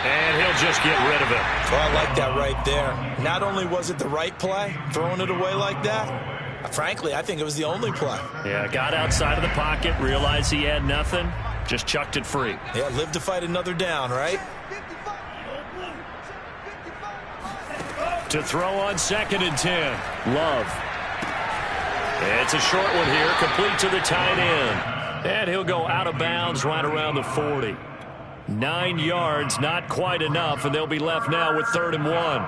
And he'll just get rid of it. Well, I like that right there. Not only was it the right play, throwing it away like that, frankly, I think it was the only play. Yeah, got outside of the pocket, realized he had nothing, just chucked it free. Yeah, live to fight another down, right? To throw on 2nd and 10. Love. It's a short one here, complete to the tight end. And he'll go out of bounds right around the 40. 9 yards, not quite enough, and they'll be left now with 3rd and 1.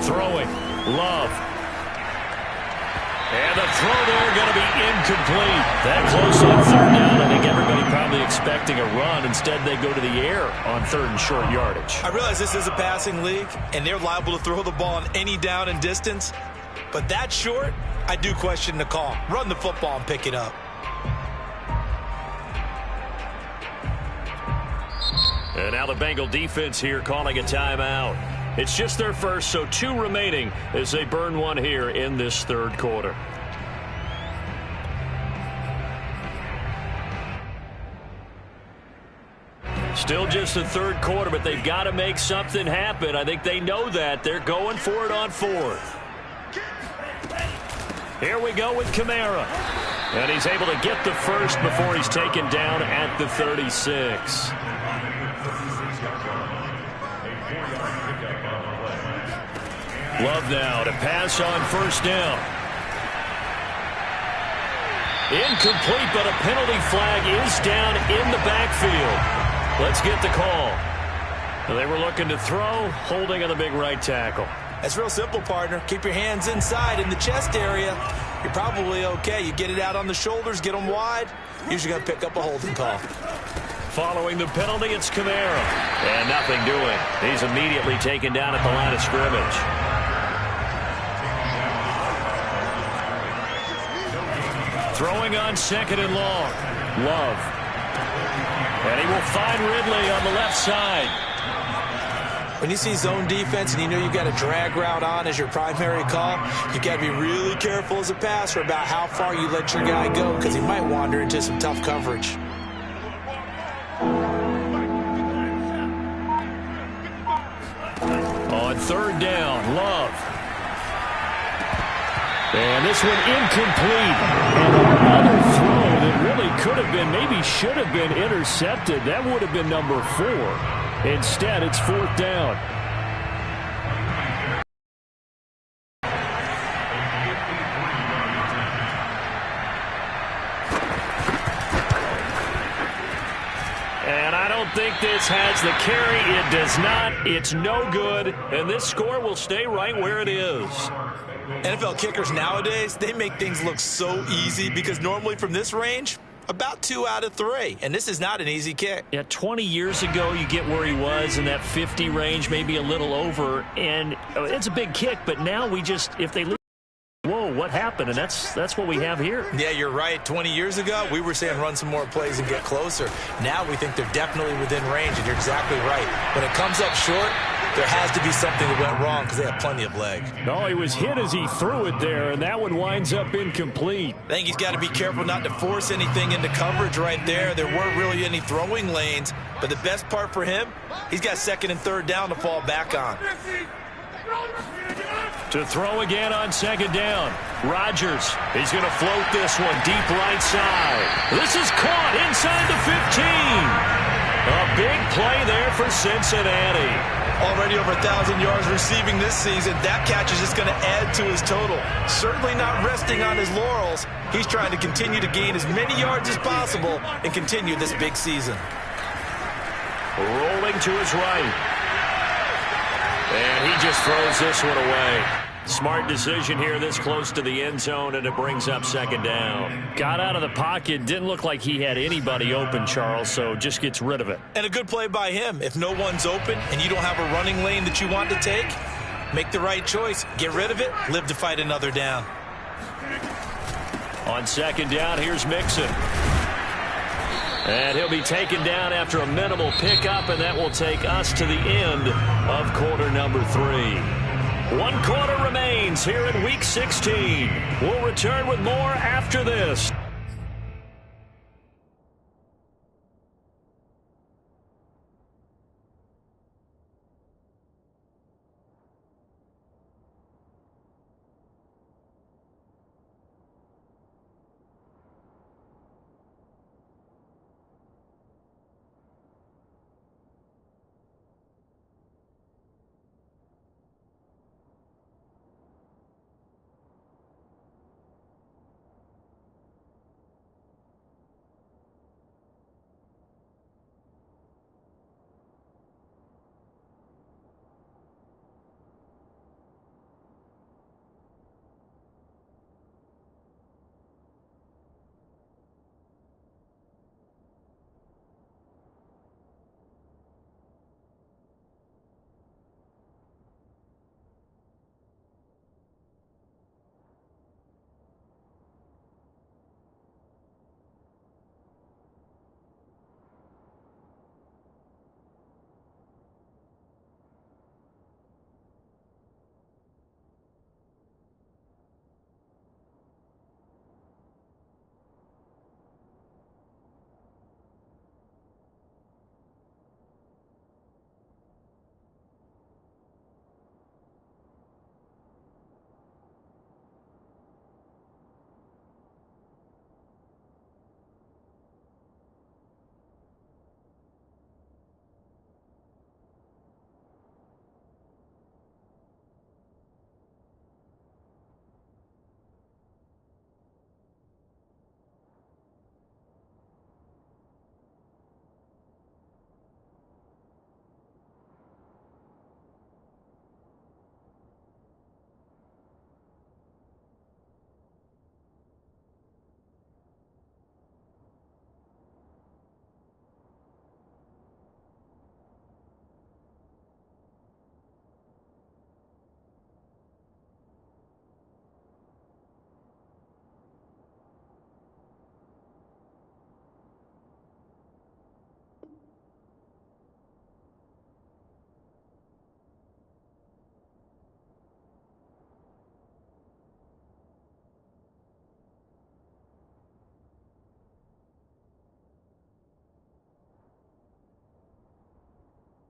Throwing, Love. And the throw there going to be incomplete. That close on 3rd down. I think everybody probably expecting a run. Instead, they go to the air on 3rd and short yardage. I realize this is a passing league, and they're liable to throw the ball on any down and distance. But that short, I do question the call. Run the football and pick it up. And now the Bengal defense here calling a timeout. It's just their first, so 2 remaining as they burn one here in this 3rd quarter. Still just the 3rd quarter, but they've got to make something happen. I think they know that. They're going for it on 4th. Here we go with Kamara. And he's able to get the first before he's taken down at the 36. Love now to pass on 1st down. Incomplete, but a penalty flag is down in the backfield. Let's get the call. They were looking to throw, holding on the big right tackle. That's real simple, partner. Keep your hands inside in the chest area. You're probably okay. You get it out on the shoulders, get them wide. Usually going to pick up a holding call. Following the penalty, it's Kamara. And nothing doing. He's immediately taken down at the line of scrimmage. Throwing on 2nd and long. Love. And he will find Ridley on the left side. When you see zone defense and you know you've got a drag route on as your primary call, you got to be really careful as a passer about how far you let your guy go because he might wander into some tough coverage. On 3rd down, Love. And this one incomplete. And another throw that really could have been, maybe should have been intercepted. That would have been number 4. Instead, it's 4th down. And I don't think this has the carry. It does not. It's no good. And this score will stay right where it is. NFL kickers nowadays, they make things look so easy because normally from this range, about 2 out of 3. And this is not an easy kick. Yeah, 20 years ago, you get where he was in that 50 range, maybe a little over. And it's a big kick, but now we just, if they lose, whoa, what happened, and that's what we have here. Yeah, you're right. 20 years ago, we were saying run some more plays and get closer. Now we think they're definitely within range, and you're exactly right. When it comes up short, there has to be something that went wrong because they have plenty of leg. No, he was hit as he threw it there, and that one winds up incomplete. I think he's got to be careful not to force anything into coverage right there. There weren't really any throwing lanes, but the best part for him, he's got second and third down to fall back on. To throw again on second down. Rodgers, he's going to float this one deep right side. This is caught inside the 15. A big play there for Cincinnati. Already over 1,000 yards receiving this season. That catch is just going to add to his total. Certainly not resting on his laurels. He's trying to continue to gain as many yards as possible and continue this big season. Rolling to his right. And he just throws this one away. Smart decision here this close to the end zone, and it brings up second down. Got out of the pocket. Didn't look like he had anybody open, Charles, so just gets rid of it. And a good play by him. If no one's open and you don't have a running lane that you want to take, make the right choice. Get rid of it. Live to fight another down. On second down, here's Mixon. And he'll be taken down after a minimal pickup, and that will take us to the end of quarter number 3. 1 quarter remains here in Week 16. We'll return with more after this.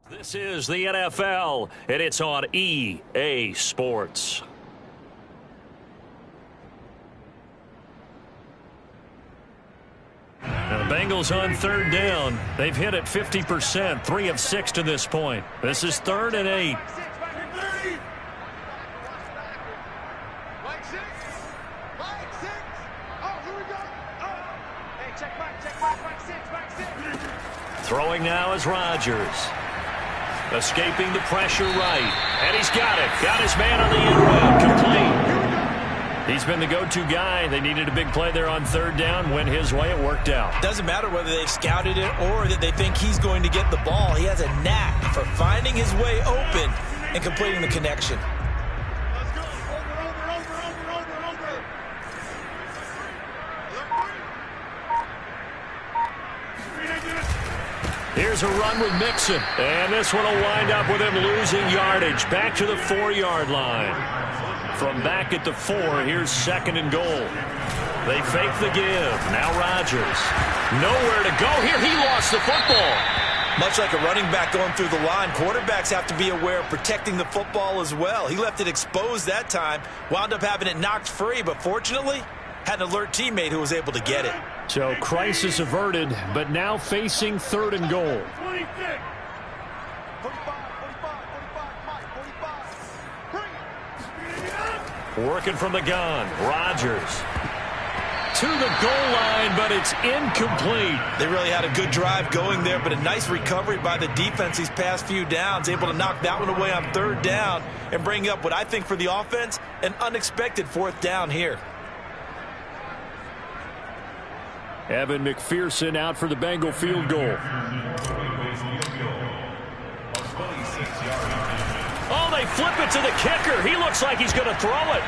This is the NFL, and it's on EA Sports. Now the Bengals on third down. They've hit it 50%, 3 of 6 to this point. This is 3rd and 8. Throwing now is Rodgers. Escaping the pressure right. And he's got it. Got his man on the end route. Complete. He's been the go-to guy. They needed a big play there on third down. Went his way. It worked out. Doesn't matter whether they've scouted it or that they think he's going to get the ball. He has a knack for finding his way open and completing the connection. Here's a run with Mixon. And this one will wind up with him losing yardage. Back to the 4-yard line. From back at the 4, here's 2nd and goal. They fake the give. Now Rodgers. Nowhere to go here. He lost the football. Much like a running back going through the line, quarterbacks have to be aware of protecting the football as well. He left it exposed that time, wound up having it knocked free, but fortunately had an alert teammate who was able to get it. So crisis averted, but now facing 3rd and goal. Working from the gun. Rodgers. To the goal line, but it's incomplete. They really had a good drive going there, but a nice recovery by the defense these past few downs, able to knock that one away on 3rd down and bring up what I think for the offense, an unexpected 4th down here. Evan McPherson out for the Bengal field goal. Oh, they flip it to the kicker. He looks like he's going to throw it.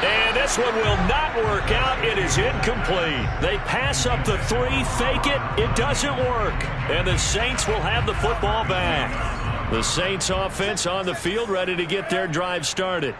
And this one will not work out. It is incomplete. They pass up the 3, fake it. It doesn't work. And the Saints will have the football back. The Saints offense on the field ready to get their drive started.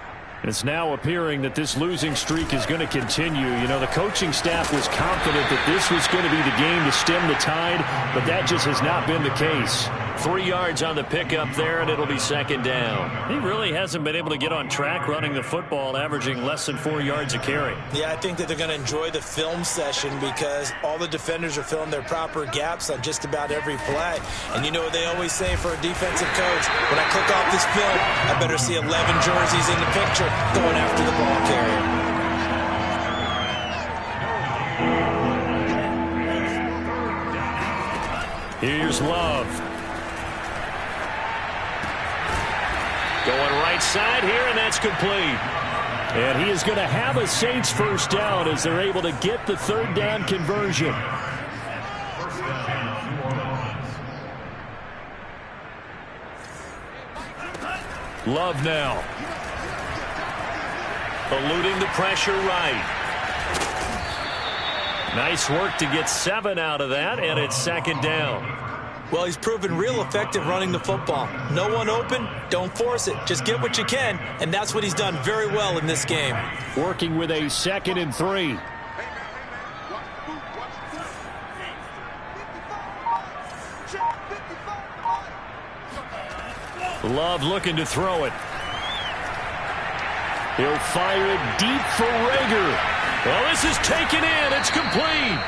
It's now appearing that this losing streak is going to continue. You know, the coaching staff was confident that this was going to be the game to stem the tide, but that just has not been the case. 3 yards on the pickup there, and it'll be 2nd down. He really hasn't been able to get on track running the football, averaging less than 4 yards a carry. Yeah, I think that they're going to enjoy the film session because all the defenders are filling their proper gaps on just about every play. And you know what they always say for a defensive coach? When I click off this film, I better see 11 jerseys in the picture going after the ball carrier. Here's Love. Going right side here, and that's complete. And he is going to have a Saints 1st down as they're able to get the 3rd down conversion. Love now. Eluding the pressure right. Nice work to get 7 out of that, and it's 2nd down. Well, he's proven real effective running the football. No one open, don't force it. Just get what you can, and that's what he's done very well in this game. Working with a 2nd and 3. Love looking to throw it. He'll fire it deep for Rager. Well, this is taken in. It's complete.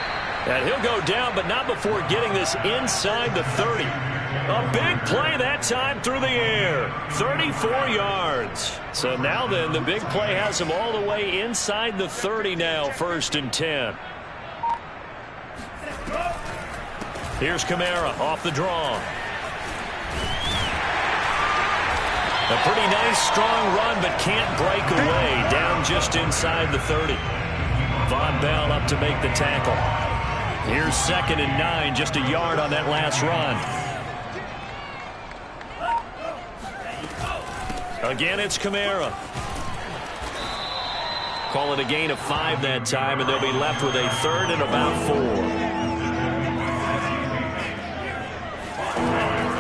And he'll go down, but not before getting this inside the 30. A big play that time through the air. 34 yards. So now then, the big play has him all the way inside the 30 now, 1st and 10. Here's Kamara off the draw. A pretty nice, strong run, but can't break away. Down just inside the 30. Von Bell up to make the tackle. Here's 2nd and 9, just a yard on that last run. Again, it's Kamara. Call it a gain of 5 that time, and they'll be left with a 3rd and about 4.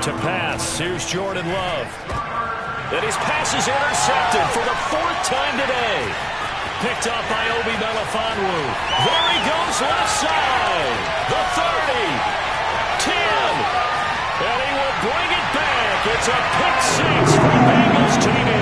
To pass, here's Jordan Love. And his pass is intercepted for the 4th time today. Picked up by Obi Melifonwu. There he goes left side. The 30. 10. And he will bring it back. It's a pick 6 for Bengals TV.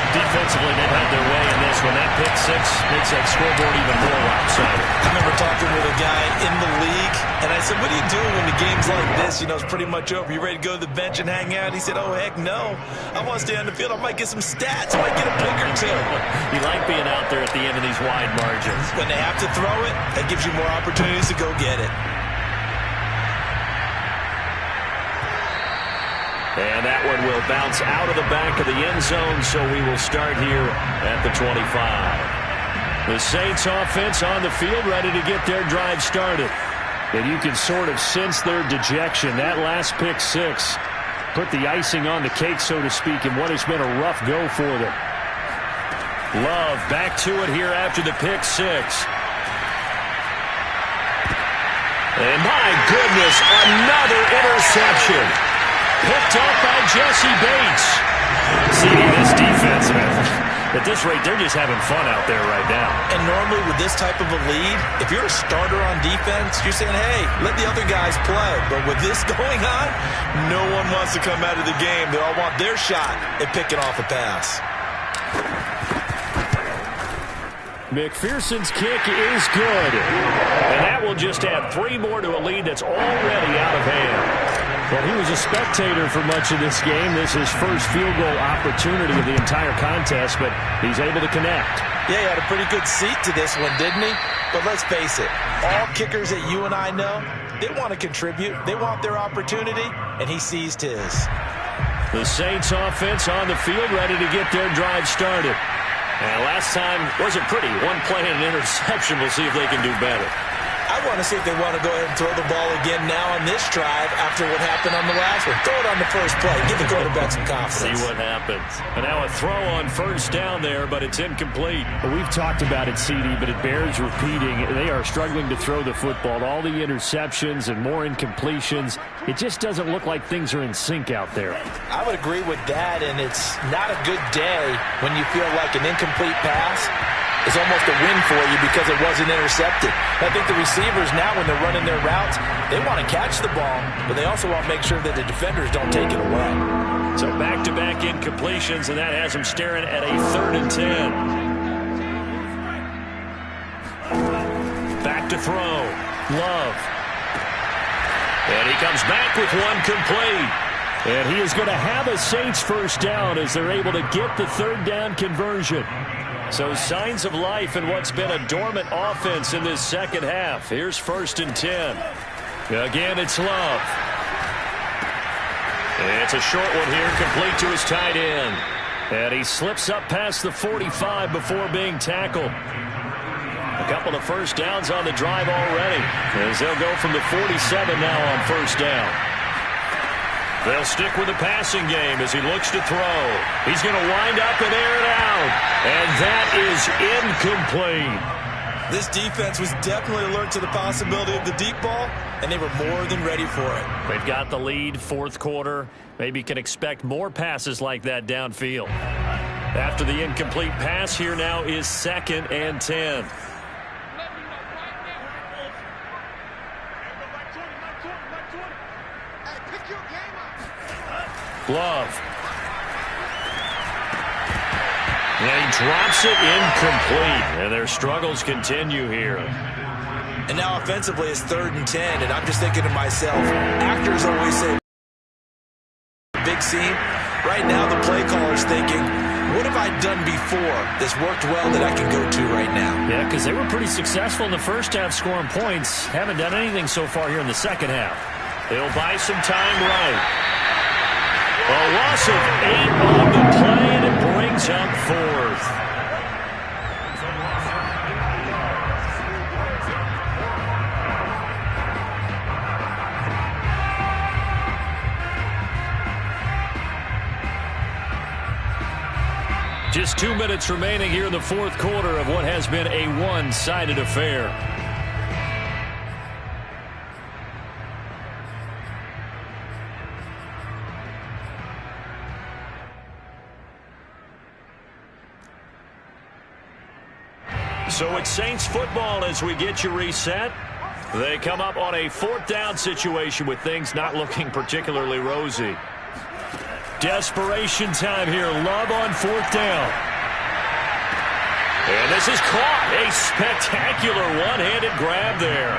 Defensively, they've had their way in this one. That pick 6 makes that scoreboard even more lopsided. I remember talking with a guy in the league, and I said, what are you doing when the game's like this? You know, it's pretty much over. You ready to go to the bench and hang out? He said, oh, heck no. I want to stay on the field. I might get some stats. I might get a pick or 2. You like being out there at the end of these wide margins. When they have to throw it, that gives you more opportunities to go get it. And that one will bounce out of the back of the end zone, so we will start here at the 25. The Saints offense on the field ready to get their drive started. And you can sort of sense their dejection. That last pick 6 put the icing on the cake, so to speak, in what has been a rough go for them. Love back to it here after the pick 6. And my goodness, another interception. Picked up by Jesse Bates. See, this defense, man. At this rate, they're just having fun out there right now. And normally with this type of a lead, if you're a starter on defense, you're saying, hey, let the other guys play. But with this going on, no one wants to come out of the game. They all want their shot at picking off a pass. McPherson's kick is good. And that will just add 3 more to a lead that's already out of hand. Well, he was a spectator for much of this game. This is his first field goal opportunity of the entire contest, but he's able to connect. Yeah, he had a pretty good seat to this one, didn't he? But let's face it, all kickers that you and I know, they want to contribute. They want their opportunity, and he seized his. The Saints offense on the field, ready to get their drive started. And last time wasn't pretty. 1 play and an interception. We'll see if they can do better. I want to see if they want to go ahead and throw the ball again now on this drive after what happened on the last one. Throw it on the first play. Give the quarterback some confidence. See what happens. And now a throw on first down there, but it's incomplete. Well, we've talked about it, CD, but it bears repeating. They are struggling to throw the football. All the interceptions and more incompletions. It just doesn't look like things are in sync out there. I would agree with that, and it's not a good day when you feel like an incomplete pass is almost a win for you because it wasn't intercepted. I think the receivers now, when they're running their routes, they want to catch the ball, but they also want to make sure that the defenders don't take it away. So back-to-back incompletions, and that has them staring at a 3rd and 10. Back to throw. Love. And he comes back with one complete. And he is going to have a Saints first down as they're able to get the 3rd down conversion. So signs of life in what's been a dormant offense in this second half. Here's 1st and 10. Again, it's Love. It's a short one here, complete to his tight end. And he slips up past the 45 before being tackled. A couple of first downs on the drive already, as they'll go from the 47 now on first down. They'll stick with the passing game as he looks to throw. He's going to wind up and air it out. And that is incomplete. This defense was definitely alert to the possibility of the deep ball, and they were more than ready for it. They've got the lead, 4th quarter. Maybe can expect more passes like that downfield. After the incomplete pass, here now is 2nd and 10. Love. And he drops it incomplete. And their struggles continue here. And now offensively it's 3rd and 10. And I'm just thinking to myself, actors always say big scene. Right now the play caller's thinking, what have I done before that's worked well that I can go to right now? Yeah, because they were pretty successful in the first half scoring points. Haven't done anything so far here in the second half. They'll buy some time right. A loss of 8 on the play, and it brings up 4th. Just 2 minutes remaining here in the 4th quarter of what has been a one-sided affair. So it's Saints football as we get you reset. They come up on a 4th down situation with things not looking particularly rosy. Desperation time here. Love on 4th down. And this is caught. A spectacular one-handed grab there.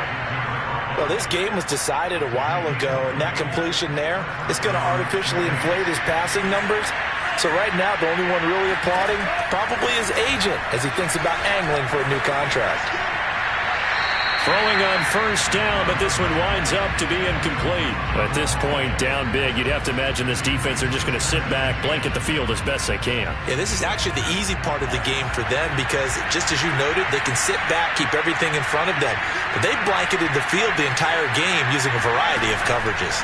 Well, this game was decided a while ago, and that completion there is going to artificially inflate his passing numbers. So right now, the only one really applauding probably his agent as he thinks about angling for a new contract. Throwing on first down, but this one winds up to be incomplete. At this point, down big, you'd have to imagine this defense are just going to sit back, blanket the field as best they can. Yeah, this is actually the easy part of the game for them because, just as you noted, they can sit back, keep everything in front of them. But they blanketed the field the entire game using a variety of coverages.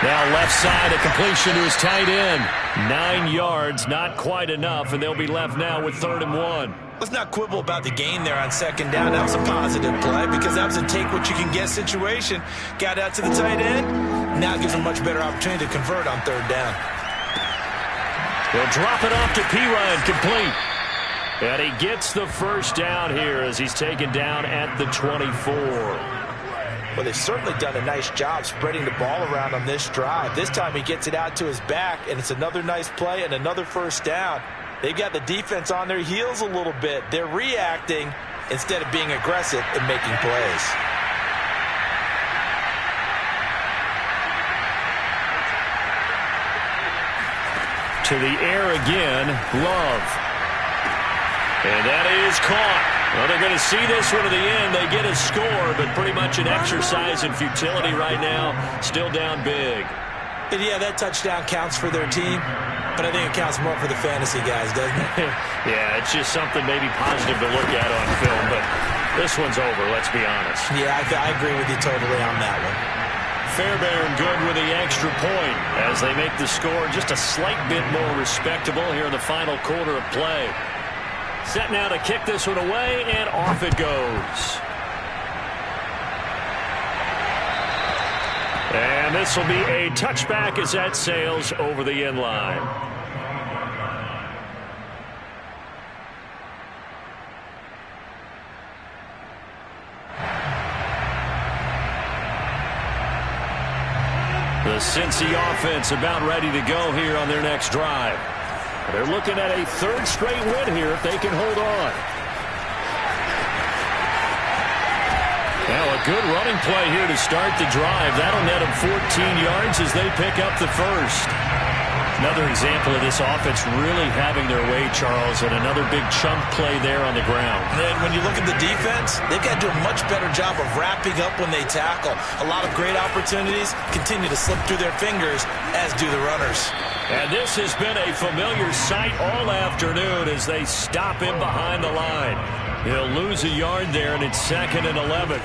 Now left side, a completion to his tight end. 9 yards, not quite enough, and they'll be left now with 3rd and 1. Let's not quibble about the gain there on 2nd down. That was a positive play because that was a take-what-you-can-get situation. Got out to the tight end. Now it gives them a much better opportunity to convert on 3rd down. He'll drop it off to Pirine, complete. And he gets the 1st down here as he's taken down at the 24. Well, they've certainly done a nice job spreading the ball around on this drive. This time he gets it out to his back, and it's another nice play and another 1st down. They've got the defense on their heels a little bit. They're reacting instead of being aggressive and making plays. To the air again, Love. And that is caught. Well, they're going to see this one to the end. They get a score, but pretty much an exercise in futility right now. Still down big. And yeah, that touchdown counts for their team, but I think it counts more for the fantasy guys, doesn't it? Yeah, it's just something maybe positive to look at on film, but this one's over, let's be honest. Yeah, I agree with you totally on that one. Fairbairn good with the extra point as they make the score just a slight bit more respectable here in the final quarter of play. Set now to kick this one away, and off it goes. And this will be a touchback as that sails over the end line. The Cincy offense about ready to go here on their next drive. They're looking at a 3rd straight win here if they can hold on. Now a good running play here to start the drive. That'll net them 14 yards as they pick up the 1st. Another example of this offense really having their way, Charles, and another big chunk play there on the ground. And when you look at the defense, they've got to do a much better job of wrapping up when they tackle. A lot of great opportunities continue to slip through their fingers, as do the runners. And this has been a familiar sight all afternoon as they stop him behind the line. He'll lose a yard there, and it's 2nd and 11.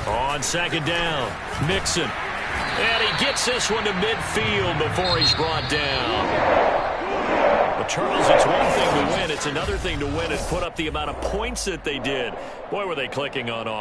On 2nd down, Mixon. And he gets this one to midfield before he's brought down. But Charles, it's one thing to win. It's another thing to win and put up the amount of points that they did. Boy, were they clicking on offense.